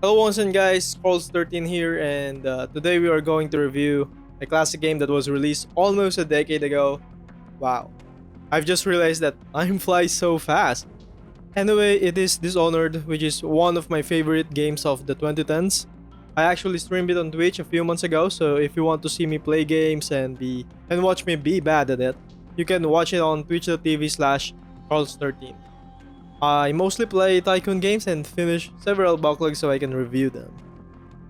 Hello once again guys, Karl13 here, and today we are going to review a classic game that was released almost a decade ago. Wow, I've just realized that time flies so fast. Anyway, it is Dishonored, which is one of my favorite games of the 2010s. I actually streamed it on Twitch a few months ago, so if you want to see me play games and watch me be bad at it, you can watch it on twitch.tv/Karl13. I mostly play Tycoon games and finish several backlogs so I can review them.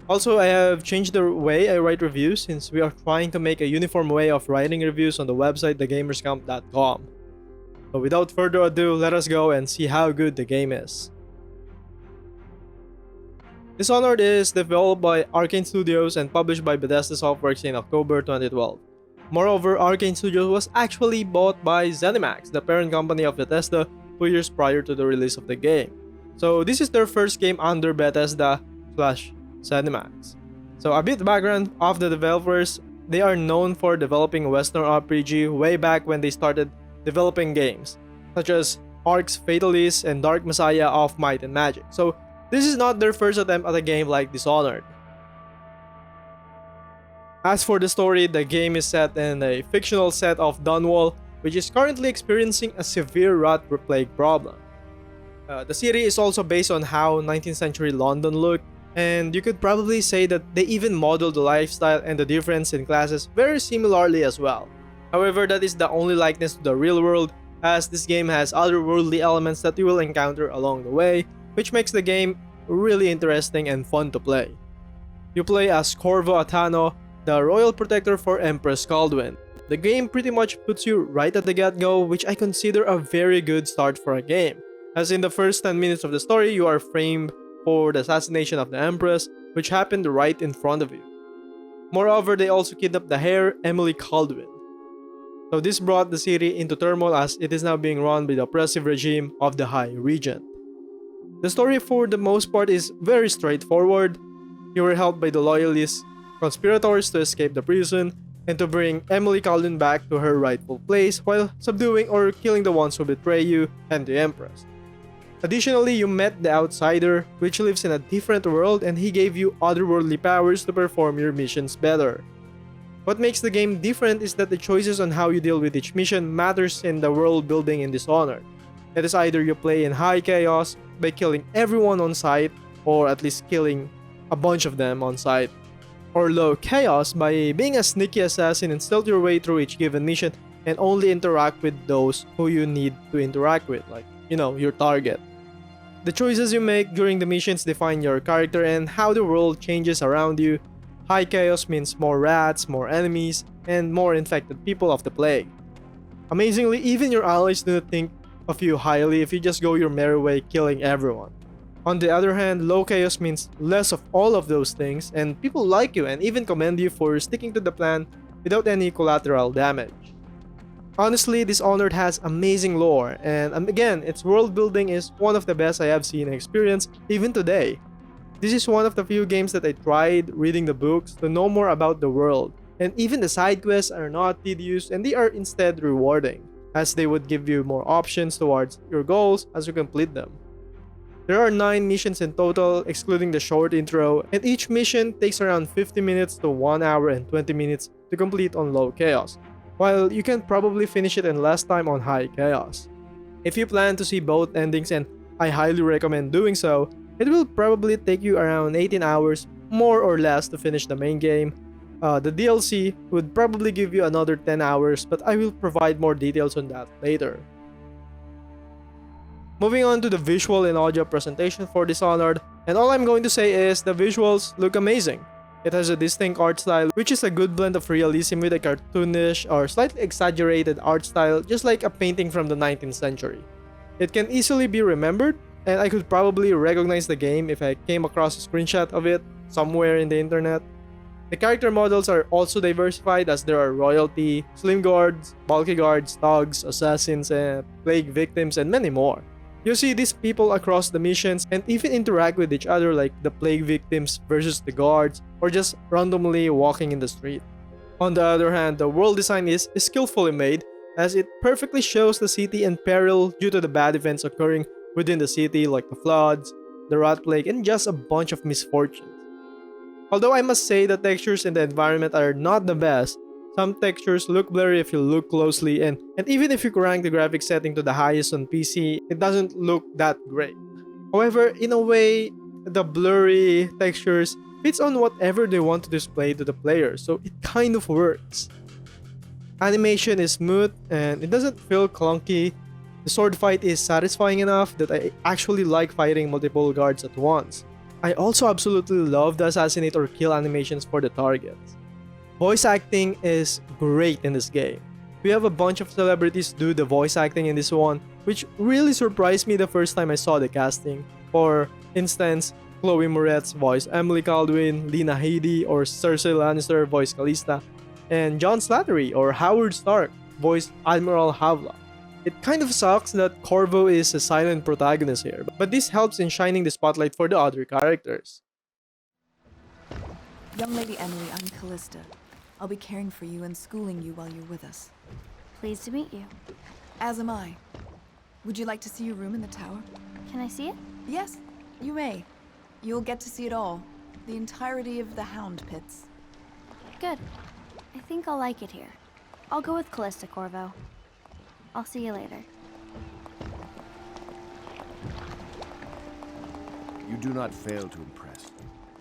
Also, I have changed the way I write reviews since we are trying to make a uniform way of writing reviews on the website thegamerscamp.com. So without further ado, let us go and see how good the game is. Dishonored is developed by Arcane Studios and published by Bethesda Softworks in October 2012. Moreover, Arcane Studios was actually bought by ZeniMax, the parent company of Bethesda, 2 years prior to the release of the game. So this is their first game under Bethesda/ZeniMax. So a bit background of the developers: they are known for developing Western RPG way back when they started developing games, such as Ark's Fatalist and Dark Messiah of Might and Magic. So this is not their first attempt at a game like Dishonored. As for the story, the game is set in a fictional set of Dunwall, which is currently experiencing a severe rot plague problem. The city is also based on how 19th century London looked, and you could probably say that they even modeled the lifestyle and the difference in classes very similarly as well. However, that is the only likeness to the real world, as this game has otherworldly elements that you will encounter along the way, which makes the game really interesting and fun to play. You play as Corvo Atano, the royal protector for Empress Kaldwin. The game pretty much puts you right at the get-go, which I consider a very good start for a game, as in the first 10 minutes of the story you are framed for the assassination of the Empress, which happened right in front of you. Moreover, they also kidnapped the heir, Emily Kaldwin. So this brought the city into turmoil as it is now being run by the oppressive regime of the High Regent. The story for the most part is very straightforward. You were helped by the loyalist conspirators to escape the prison and to bring Emily Kaldwin back to her rightful place while subduing or killing the ones who betray you and the Empress. Additionally, you met the Outsider, which lives in a different world, and he gave you otherworldly powers to perform your missions better. What makes the game different is that the choices on how you deal with each mission matters in the world building in Dishonored. It is either you play in high chaos by killing everyone on sight, or at least killing a bunch of them on sight, or low chaos by being a sneaky assassin and stealth your way through each given mission and only interact with those who you need to interact with, like, your target. The choices you make during the missions define your character and how the world changes around you. High chaos means more rats, more enemies, and more infected people of the plague. Amazingly, even your allies do not think of you highly if you just go your merry way killing everyone. On the other hand, low chaos means less of all of those things, and people like you and even commend you for sticking to the plan without any collateral damage. Honestly, Dishonored has amazing lore, and again, its world building is one of the best I have seen and experienced even today. This is one of the few games that I tried reading the books to know more about the world, and even the side quests are not tedious and they are instead rewarding, as they would give you more options towards your goals as you complete them. There are 9 missions in total, excluding the short intro, and each mission takes around 50 minutes to 1 hour and 20 minutes to complete on low chaos, while you can probably finish it in less time on high chaos. If you plan to see both endings, and I highly recommend doing so, it will probably take you around 18 hours more or less to finish the main game. The DLC would probably give you another 10 hours, but I will provide more details on that later. Moving on to the visual and audio presentation for Dishonored, and all I'm going to say is the visuals look amazing. It has a distinct art style, which is a good blend of realism with a cartoonish or slightly exaggerated art style, just like a painting from the 19th century. It can easily be remembered, and I could probably recognize the game if I came across a screenshot of it somewhere in the internet. The character models are also diversified, as there are royalty, slim guards, bulky guards, thugs, assassins, and plague victims, and many more. You see these people across the missions and even interact with each other, like the plague victims versus the guards, or just randomly walking in the street. On the other hand, the world design is skillfully made, as it perfectly shows the city in peril due to the bad events occurring within the city, like the floods, the rat plague, and just a bunch of misfortunes. Although I must say the textures in the environment are not the best, some textures look blurry if you look closely, and even if you crank the graphics setting to the highest on PC, it doesn't look that great. However, in a way, the blurry textures fits on whatever they want to display to the player, so it kind of works. Animation is smooth and it doesn't feel clunky. The sword fight is satisfying enough that I actually like fighting multiple guards at once. I also absolutely love the assassinate or kill animations for the targets. Voice acting is great in this game. We have a bunch of celebrities do the voice acting in this one, which really surprised me the first time I saw the casting. For instance, Chloe Moretz voice Emily Caldwin, Lena Headey or Cersei Lannister voice Callista, and John Slattery or Howard Stark voice Admiral Havla. It kind of sucks that Corvo is a silent protagonist here, but this helps in shining the spotlight for the other characters. Young Lady Emily, I'm Callista. I'll be caring for you and schooling you while you're with us. Pleased to meet you. As am I. Would you like to see your room in the tower? Can I see it? Yes, you may. You'll get to see it all. The entirety of the Hound Pits. Good. I think I'll like it here. I'll go with Callista, Corvo. I'll see you later. You do not fail to impress.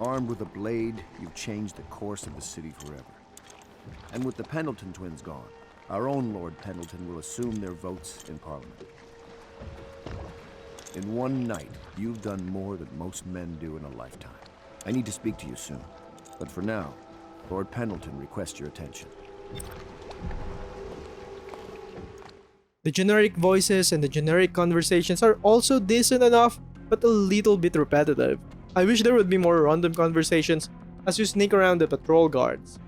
Armed with a blade, you've changed the course of the city forever. And with the Pendleton twins gone, our own Lord Pendleton will assume their votes in Parliament. In one night, you've done more than most men do in a lifetime. I need to speak to you soon. But for now, Lord Pendleton requests your attention. The generic voices and the generic conversations are also decent enough, but a little bit repetitive. I wish there would be more random conversations as you sneak around the patrol guards.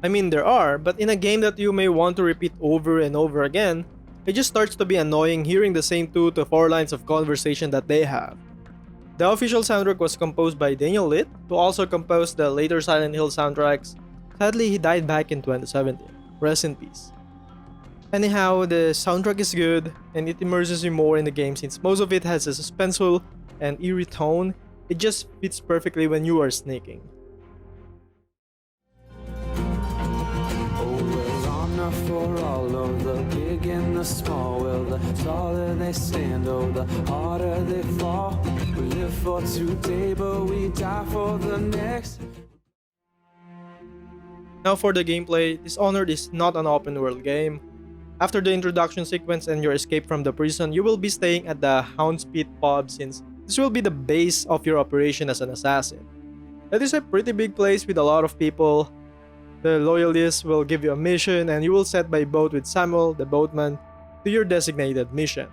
I mean, there are, but in a game that you may want to repeat over and over again, it just starts to be annoying hearing the same 2 to 4 lines of conversation that they have. The official soundtrack was composed by Daniel Litt, who also composed the later Silent Hill soundtracks. Sadly, he died back in 2017. Rest in peace. Anyhow, the soundtrack is good, and it immerses you more in the game since most of it has a suspenseful and eerie tone. It just fits perfectly when you are sneaking. For all of the big and the small, well, the taller they stand, oh, the harder they fall. We live for today, but we die for the next. Now for the gameplay, Dishonored is not an open world game. After the introduction sequence and your escape from the prison, you will be staying at the Hound's Pit pub since this will be the base of your operation as an assassin. That is a pretty big place with a lot of people. The loyalists will give you a mission and you will set by boat with Samuel, the boatman, to your designated mission.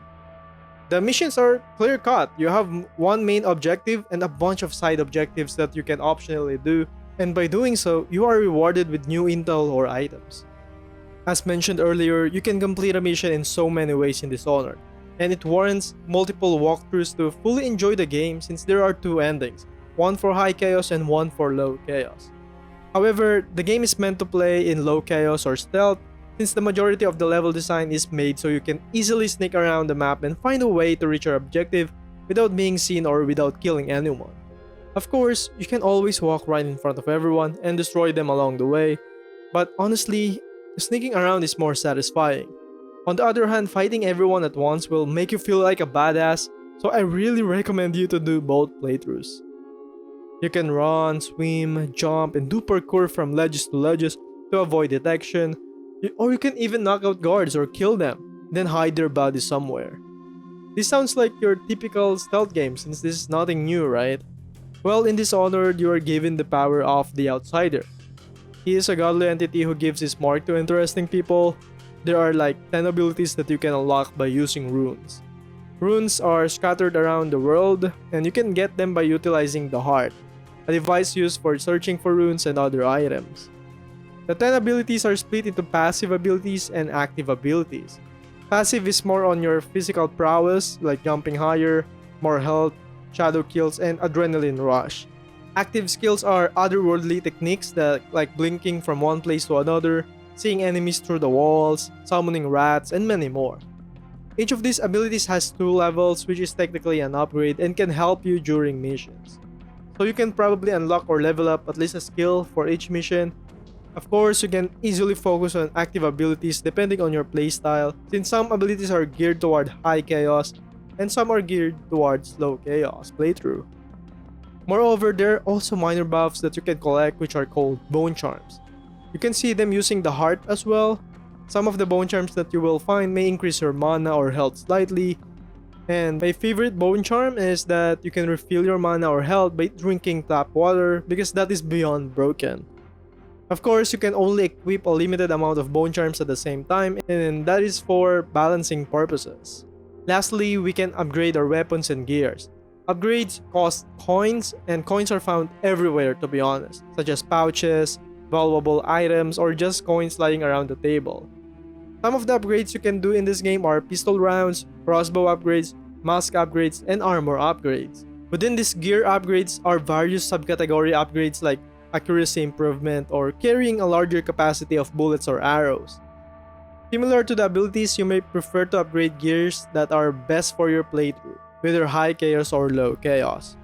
The missions are clear-cut. You have one main objective and a bunch of side objectives that you can optionally do, and by doing so, you are rewarded with new intel or items. As mentioned earlier, you can complete a mission in so many ways in Dishonored, and it warrants multiple walkthroughs to fully enjoy the game since there are 2 endings, one for high chaos and one for low chaos. However, the game is meant to play in low chaos or stealth since the majority of the level design is made so you can easily sneak around the map and find a way to reach your objective without being seen or without killing anyone. Of course, you can always walk right in front of everyone and destroy them along the way, but honestly, sneaking around is more satisfying. On the other hand, fighting everyone at once will make you feel like a badass, so I really recommend you to do both playthroughs. You can run, swim, jump, and do parkour from ledges to ledges to avoid detection, or you can even knock out guards or kill them, then hide their bodies somewhere. This sounds like your typical stealth game since this is nothing new, right? Well, in Dishonored, you are given the power of the Outsider. He is a godly entity who gives his mark to interesting people. There are like 10 abilities that you can unlock by using runes. Runes are scattered around the world, and you can get them by utilizing the Heart, a device used for searching for runes and other items. The 10 abilities are split into passive abilities and active abilities. Passive is more on your physical prowess, like jumping higher, more health, shadow kills, and adrenaline rush. Active skills are otherworldly techniques that like blinking from one place to another, seeing enemies through the walls, summoning rats, and many more. Each of these abilities has 2 levels, which is technically an upgrade and can help you during missions. So you can probably unlock or level up at least a skill for each mission. Of course, you can easily focus on active abilities depending on your playstyle, since some abilities are geared toward high chaos and some are geared towards low chaos playthrough. Moreover, there are also minor buffs that you can collect, which are called bone charms. You can see them using the heart as well. Some of the bone charms that you will find may increase your mana or health slightly. And my favorite bone charm is that you can refill your mana or health by drinking tap water, because that is beyond broken. Of course, you can only equip a limited amount of bone charms at the same time, and that is for balancing purposes. Lastly, we can upgrade our weapons and gears. Upgrades cost coins, and coins are found everywhere, to be honest, such as pouches, valuable items, or just coins lying around the table. Some of the upgrades you can do in this game are pistol rounds, crossbow upgrades, mask upgrades, and armor upgrades. Within these gear upgrades are various subcategory upgrades like accuracy improvement or carrying a larger capacity of bullets or arrows. Similar to the abilities, you may prefer to upgrade gears that are best for your playthrough, whether high chaos or low chaos.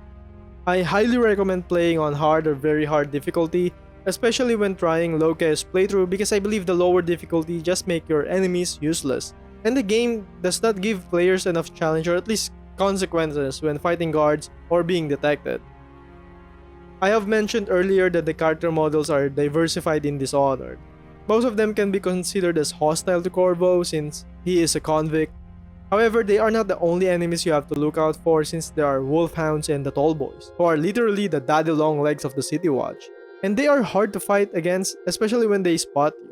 I highly recommend playing on hard or very hard difficulty, especially when trying low chaos playthrough, because I believe the lower difficulty just make your enemies useless, and the game does not give players enough challenge or at least consequences when fighting guards or being detected. I have mentioned earlier that the character models are diversified in Dishonored. Most of them can be considered as hostile to Corvo since he is a convict. However, they are not the only enemies you have to look out for, since there are wolfhounds and the tallboys, who are literally the daddy long legs of the City Watch. And they are hard to fight against, especially when they spot you.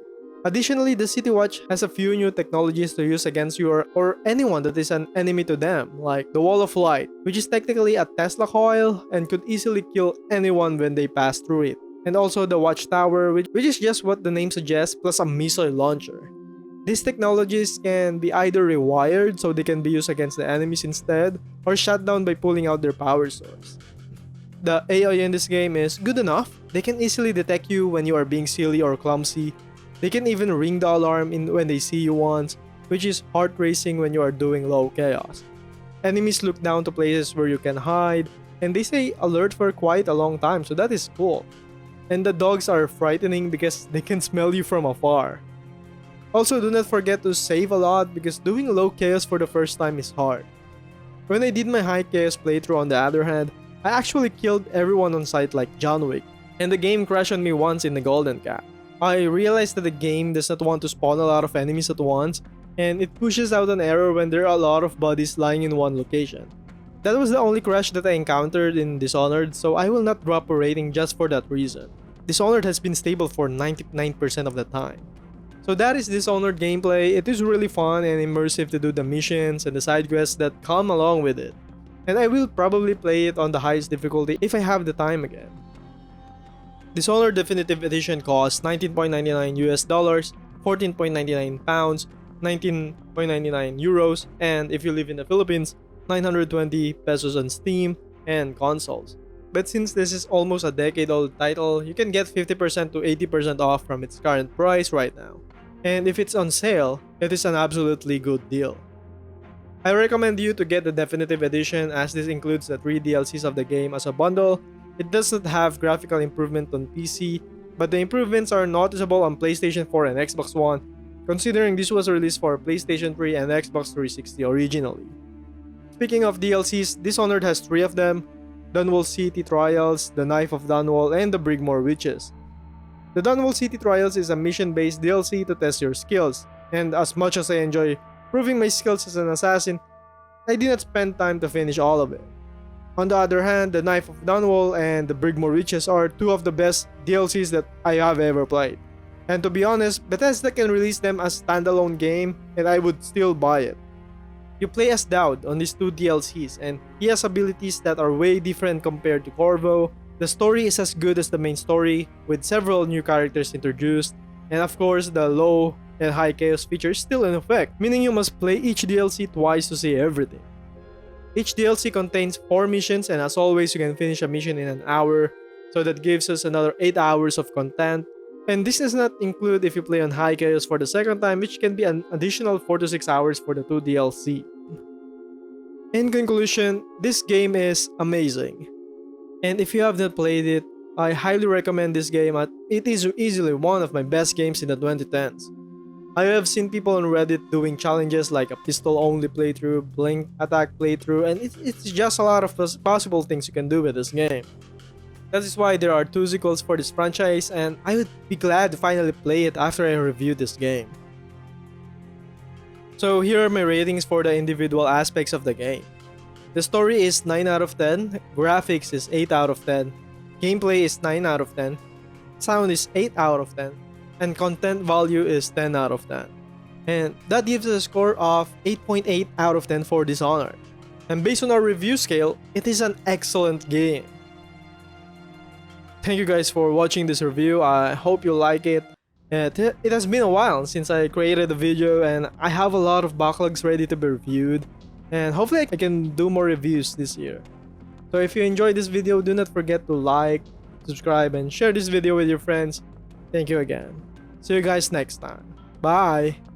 Additionally, the City Watch has a few new technologies to use against you or anyone that is an enemy to them, like the Wall of Light, which is technically a Tesla coil and could easily kill anyone when they pass through it. And also the Watchtower, which is just what the name suggests, plus a missile launcher. These technologies can be either rewired so they can be used against the enemies instead, or shut down by pulling out their power source. The AI in this game is good enough. They can easily detect you when you are being silly or clumsy. They can even ring the alarm when they see you once, which is heart racing when you are doing low chaos. Enemies look down to places where you can hide, and they stay alert for quite a long time, so that is cool. And the dogs are frightening because they can smell you from afar. Also, do not forget to save a lot, because doing low chaos for the first time is hard. When I did my high chaos playthrough, on the other hand, I actually killed everyone on sight like John Wick, and the game crashed on me once in the Golden Cap. I realized that the game does not want to spawn a lot of enemies at once, and it pushes out an error when there are a lot of bodies lying in one location. That was the only crash that I encountered in Dishonored, so I will not drop a rating just for that reason. Dishonored has been stable for 99% of the time. So that is Dishonored gameplay. It is really fun and immersive to do the missions and the side quests that come along with it. And I will probably play it on the highest difficulty if I have the time again. Dishonored Definitive Edition costs $19.99 US dollars, 14.99 pounds, 19.99 euros, and if you live in the Philippines, 920 pesos on Steam and consoles. But since this is almost a decade-old title, you can get 50% to 80% off from its current price right now. And if it's on sale, it is an absolutely good deal. I recommend you to get the Definitive Edition, as this includes the 3 DLCs of the game as a bundle. It does not have graphical improvement on PC, but the improvements are noticeable on PlayStation 4 and Xbox One, considering this was released for PlayStation 3 and Xbox 360 originally. Speaking of DLCs, Dishonored has 3 of them: Dunwall City Trials, The Knife of Dunwall, and The Brigmore Witches. The Dunwall City Trials is a mission-based DLC to test your skills, and as much as I enjoy proving my skills as an assassin, I did not spend time to finish all of it. On the other hand, The Knife of Dunwall and The Brigmore Witches are 2 of the best DLCs that I have ever played. And to be honest, Bethesda can release them as standalone game and I would still buy it. You play as Dowd on these 2 DLCs, and he has abilities that are way different compared to Corvo. The story is as good as the main story, with several new characters introduced, and of course the low and high chaos feature is still in effect, meaning you must play each DLC twice to see everything. Each DLC contains 4 missions, and as always you can finish a mission in an hour, so that gives us another 8 hours of content. And this does not include if you play on high chaos for the second time, which can be an additional 4 to 6 hours for the 2 DLC. In conclusion, this game is amazing. And if you have not played it, I highly recommend this game. It is easily one of my best games in the 2010s. I have seen people on Reddit doing challenges like a pistol-only playthrough, blink attack playthrough, and it's just a lot of possible things you can do with this game. That is why there are 2 sequels for this franchise, and I would be glad to finally play it after I review this game. So here are my ratings for the individual aspects of the game. The story is 9 out of 10, graphics is 8 out of 10, gameplay is 9 out of 10, sound is 8 out of 10, and content value is 10 out of 10. And that gives us a score of 8.8 out of 10 for Dishonored. And based on our review scale, it is an excellent game. Thank you guys for watching this review. I hope you like it. It has been a while since I created a video, and I have a lot of backlogs ready to be reviewed. And hopefully I can do more reviews this year. So if you enjoyed this video, do not forget to like, subscribe, and share this video with your friends. Thank you again. See you guys next time. Bye!